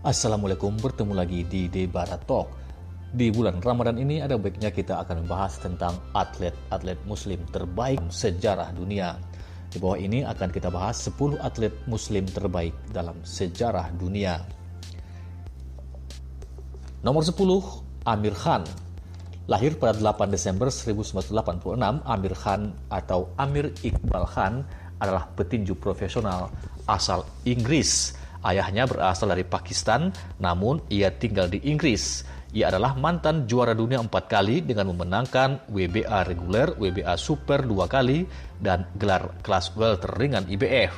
Assalamualaikum, bertemu lagi di Debara Talk. Di bulan Ramadan ini ada baiknya kita akan membahas tentang atlet-atlet muslim terbaik sejarah dunia. Di bawah ini akan kita bahas 10 atlet muslim terbaik dalam sejarah dunia. Nomor 10, Amir Khan. Lahir pada 8 Desember 1986, Amir Khan atau Amir Iqbal Khan adalah petinju profesional asal Inggris. Ayahnya berasal dari Pakistan, namun ia tinggal di Inggris. Ia adalah mantan juara dunia 4 kali dengan memenangkan WBA reguler, WBA super 2 kali, dan gelar kelas welter ringan IBF.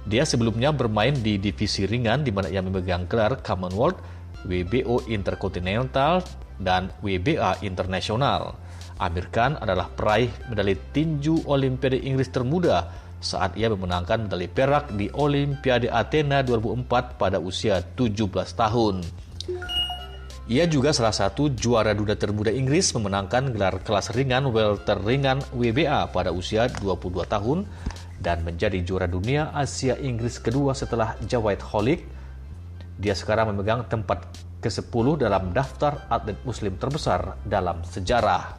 Dia sebelumnya bermain di divisi ringan di mana ia memegang gelar Commonwealth, WBO Intercontinental, dan WBA Internasional. Amir Khan adalah peraih medali tinju Olimpiade Inggris termuda saat ia memenangkan medali perak di Olimpiade Athena 2004 pada usia 17 tahun. Ia juga salah satu juara dunia termuda Inggris memenangkan gelar kelas ringan welter ringan WBA pada usia 22 tahun dan menjadi juara dunia Asia Inggris kedua setelah Jawed Holik. Dia sekarang memegang tempat ke-10 dalam daftar atlet muslim terbesar dalam sejarah.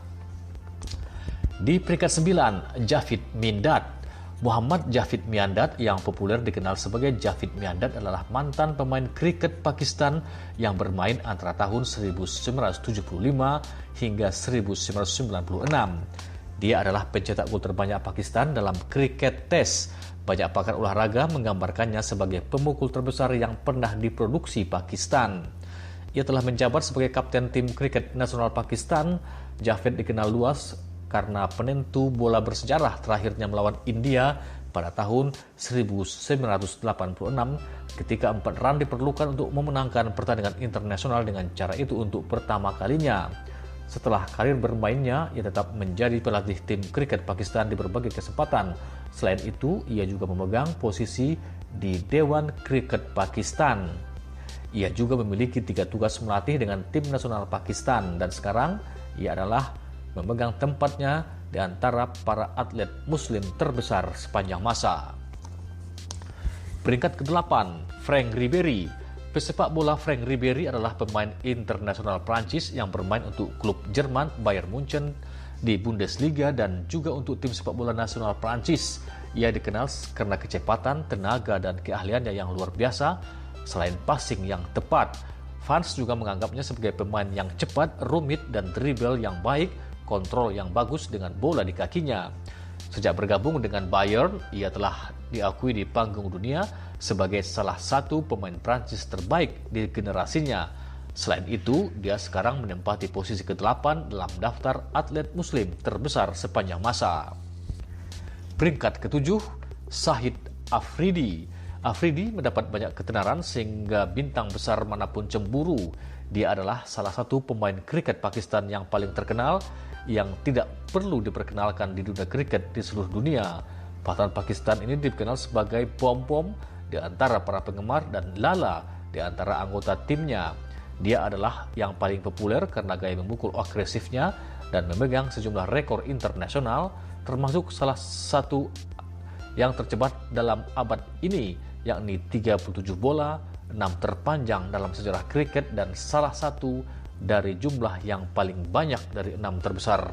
Di peringkat 9, Javid Miandad. Muhammad Javid Miandad yang populer dikenal sebagai Javid Miandad adalah mantan pemain kriket Pakistan yang bermain antara tahun 1975 hingga 1996. Dia adalah pencetak gol terbanyak Pakistan dalam kriket tes. Banyak pakar olahraga menggambarkannya sebagai pemukul terbesar yang pernah diproduksi Pakistan. Ia telah menjabat sebagai kapten tim kriket nasional Pakistan. Javid dikenal luas karena penentu bola bersejarah terakhirnya melawan India pada tahun 1986 ketika 4 run diperlukan untuk memenangkan pertandingan internasional dengan cara itu untuk pertama kalinya. Setelah karir bermainnya, ia tetap menjadi pelatih tim kriket Pakistan di berbagai kesempatan. Selain itu, ia juga memegang posisi di Dewan Kriket Pakistan. Ia juga memiliki 3 tugas melatih dengan tim nasional Pakistan dan sekarang ia adalah memegang tempatnya di antara para atlet muslim terbesar sepanjang masa. Peringkat ke-8, Franck Ribéry. Pesepak bola Franck Ribéry adalah pemain internasional Prancis yang bermain untuk klub Jerman Bayern Munchen di Bundesliga dan juga untuk tim sepak bola nasional Prancis. Ia dikenal karena kecepatan, tenaga, dan keahliannya yang luar biasa. Selain passing yang tepat, fans juga menganggapnya sebagai pemain yang cepat, rumit, dan dribble yang baik, kontrol yang bagus dengan bola di kakinya. Sejak bergabung dengan Bayern, ia telah diakui di panggung dunia sebagai salah satu pemain Prancis terbaik di generasinya. Selain itu, dia sekarang menempati posisi ke-8 dalam daftar atlet muslim terbesar sepanjang masa. Peringkat ke-7, Shahid Afridi. Afridi mendapat banyak ketenaran sehingga bintang besar manapun cemburu. Dia adalah salah satu pemain kriket Pakistan yang paling terkenal yang tidak perlu diperkenalkan di dunia kriket di seluruh dunia. Pahlawan Pakistan ini dikenal sebagai bom-bom di antara para penggemar dan lala di antara anggota timnya. Dia adalah yang paling populer karena gaya memukul agresifnya dan memegang sejumlah rekor internasional, termasuk salah satu yang tercepat dalam abad ini, yakni 37 bola, 6 terpanjang dalam sejarah kriket dan salah satu dari jumlah yang paling banyak dari 6 terbesar.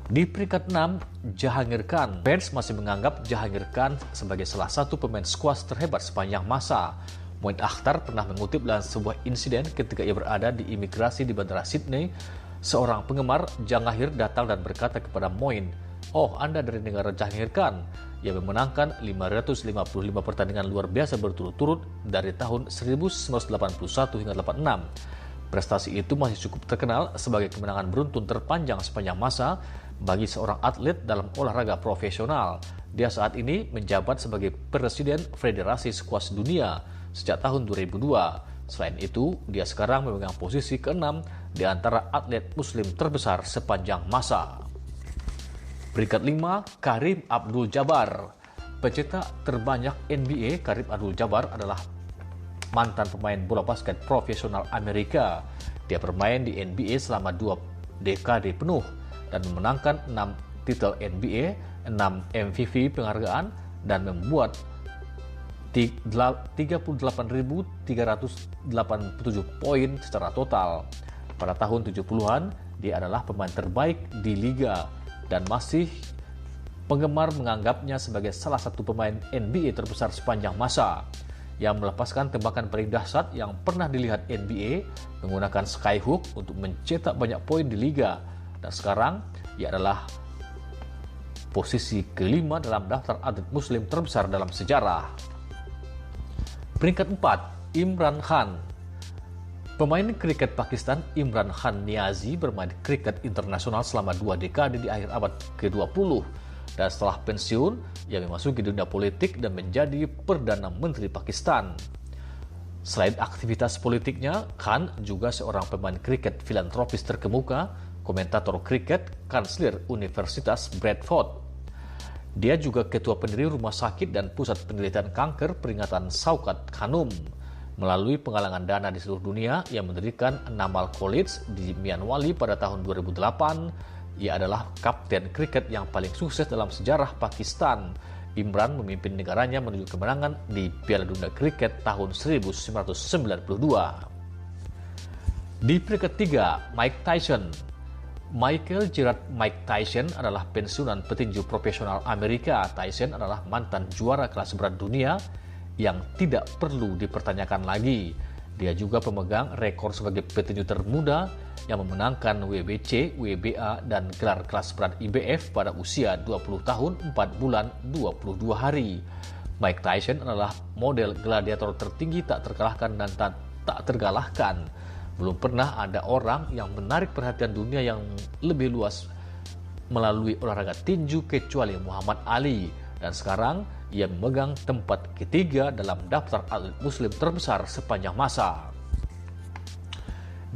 Di peringkat 6, Jahangir Khan. Fans masih menganggap Jahangir Khan sebagai salah satu pemain squash terhebat sepanjang masa. Moin Akhtar pernah mengutip dalam sebuah insiden ketika ia berada di imigrasi di Bandara Sydney. Seorang penggemar Jahangir datang dan berkata kepada Moin, "Oh, Anda dari negara Jahangir Khan." Ia memenangkan 555 pertandingan luar biasa berturut-turut dari tahun 1981 hingga 86. Prestasi itu masih cukup terkenal sebagai kemenangan beruntun terpanjang sepanjang masa bagi seorang atlet dalam olahraga profesional. Dia saat ini menjabat sebagai Presiden Federasi Squash Dunia sejak tahun 2002. Selain itu, dia sekarang memegang posisi ke-6 di antara atlet muslim terbesar sepanjang masa. Peringkat 5, Kareem Abdul-Jabbar. Pencetak terbanyak NBA, Kareem Abdul-Jabbar adalah mantan pemain bola basket profesional Amerika. Dia bermain di NBA selama 2 dekade penuh dan memenangkan 6 titel NBA, 6 MVP penghargaan, dan membuat 38.387 poin secara total. Pada tahun 70-an, dia adalah pemain terbaik di liga dan masih penggemar menganggapnya sebagai salah satu pemain NBA terbesar sepanjang masa yang melepaskan tembakan paling dahsyat yang pernah dilihat NBA menggunakan skyhook untuk mencetak banyak poin di liga. Dan sekarang, ia adalah posisi kelima dalam daftar atlet muslim terbesar dalam sejarah. Peringkat 4, Imran Khan. Pemain kriket Pakistan Imran Khan Niazi bermain kriket internasional selama 2 dekade di akhir abad ke-20. Dan setelah pensiun, ia memasuki dunia politik dan menjadi Perdana Menteri Pakistan. Selain aktivitas politiknya, Khan juga seorang pemain kriket filantropis terkemuka, komentator kriket, kansler Universitas Bradford. Dia juga ketua pendiri Rumah Sakit dan Pusat Penelitian Kanker Peringatan Shaukat Khanum. Melalui penggalangan dana di seluruh dunia, ia mendirikan Namal College di Mianwali pada tahun 2008. Ia adalah kapten kriket yang paling sukses dalam sejarah Pakistan. Imran memimpin negaranya menuju kemenangan di Piala Dunia Kriket tahun 1992. Di peringkat 3, Mike Tyson. Michael Gerard Mike Tyson adalah pensiunan petinju profesional Amerika. Tyson adalah mantan juara kelas berat dunia yang tidak perlu dipertanyakan lagi. Dia juga pemegang rekor sebagai petinju termuda yang memenangkan WBC, WBA, dan gelar kelas berat IBF pada usia 20 tahun, 4 bulan, 22 hari. Mike Tyson adalah model gladiator tertinggi tak terkalahkan dan tak tergalahkan. Belum pernah ada orang yang menarik perhatian dunia yang lebih luas melalui olahraga tinju kecuali Muhammad Ali. Dan sekarang ia memegang tempat ketiga dalam daftar atlet muslim terbesar sepanjang masa.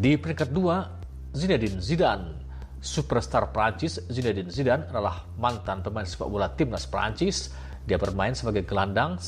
Di peringkat 2, Zinedine Zidane. Superstar Prancis Zinedine Zidane adalah mantan pemain sepak bola timnas Prancis. Dia bermain sebagai gelandang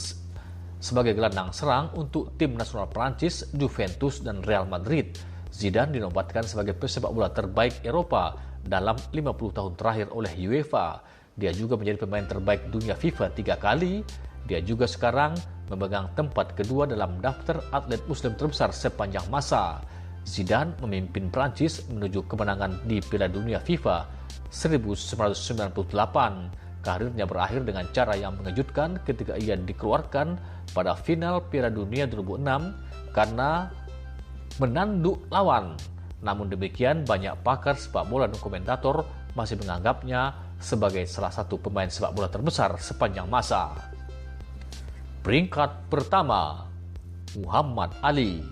serang untuk tim nasional Prancis, Juventus, dan Real Madrid. Zidane dinobatkan sebagai pesepak bola terbaik Eropa dalam 50 tahun terakhir oleh UEFA. Dia juga menjadi pemain terbaik dunia FIFA 3 kali. Dia juga sekarang memegang tempat kedua dalam daftar atlet muslim terbesar sepanjang masa. Zidane memimpin Prancis menuju kemenangan di Piala Dunia FIFA 1998. Karirnya berakhir dengan cara yang mengejutkan ketika ia dikeluarkan pada final Piala Dunia 2006 karena menanduk lawan. Namun demikian, banyak pakar sepak bola dan komentator masih menganggapnya sebagai salah satu pemain sepak bola terbesar sepanjang masa. Peringkat pertama, Muhammad Ali.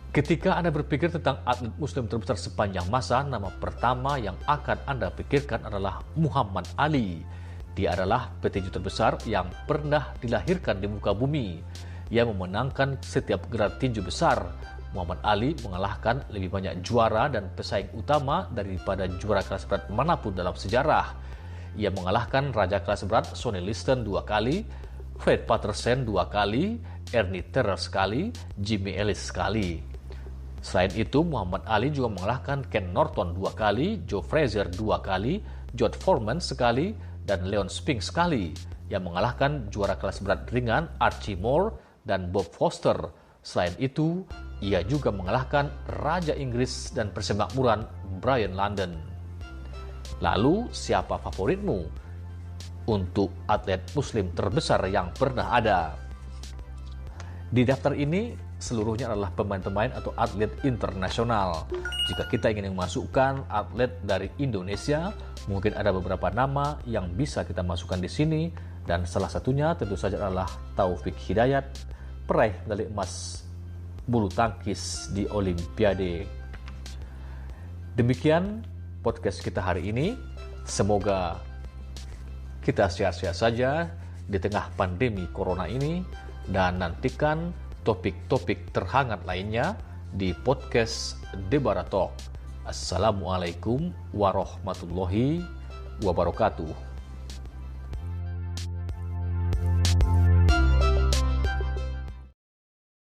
Ketika Anda berpikir tentang atlet muslim terbesar sepanjang masa, nama pertama yang akan Anda pikirkan adalah Muhammad Ali. Dia adalah petinju terbesar yang pernah dilahirkan di muka bumi. Ia memenangkan setiap gelar tinju besar. Muhammad Ali mengalahkan lebih banyak juara dan pesaing utama daripada juara kelas berat manapun dalam sejarah. Ia mengalahkan raja kelas berat Sonny Liston 2 kali, Fred Patterson 2 kali, Ernie Terrell sekali, Jimmy Ellis sekali. Selain itu, Muhammad Ali juga mengalahkan Ken Norton 2 kali, Joe Frazier 2 kali, George Foreman sekali, dan Leon Spinks sekali. Yang mengalahkan juara kelas berat ringan Archie Moore dan Bob Foster. Selain itu, ia juga mengalahkan Raja Inggris dan persemakmuran Brian London. Lalu, siapa favoritmu untuk atlet muslim terbesar yang pernah ada? Di daftar ini, seluruhnya adalah pemain-pemain atau atlet internasional. Jika kita ingin memasukkan atlet dari Indonesia, mungkin ada beberapa nama yang bisa kita masukkan di sini, dan salah satunya tentu saja adalah Taufik Hidayat, peraih medali emas bulu tangkis di Olimpiade. Demikian podcast kita hari ini. Semoga kita sehat-sehat saja di tengah pandemi corona ini, dan nantikan topik-topik terhangat lainnya di podcast Debara Talk. Assalamualaikum warahmatullahi wabarakatuh.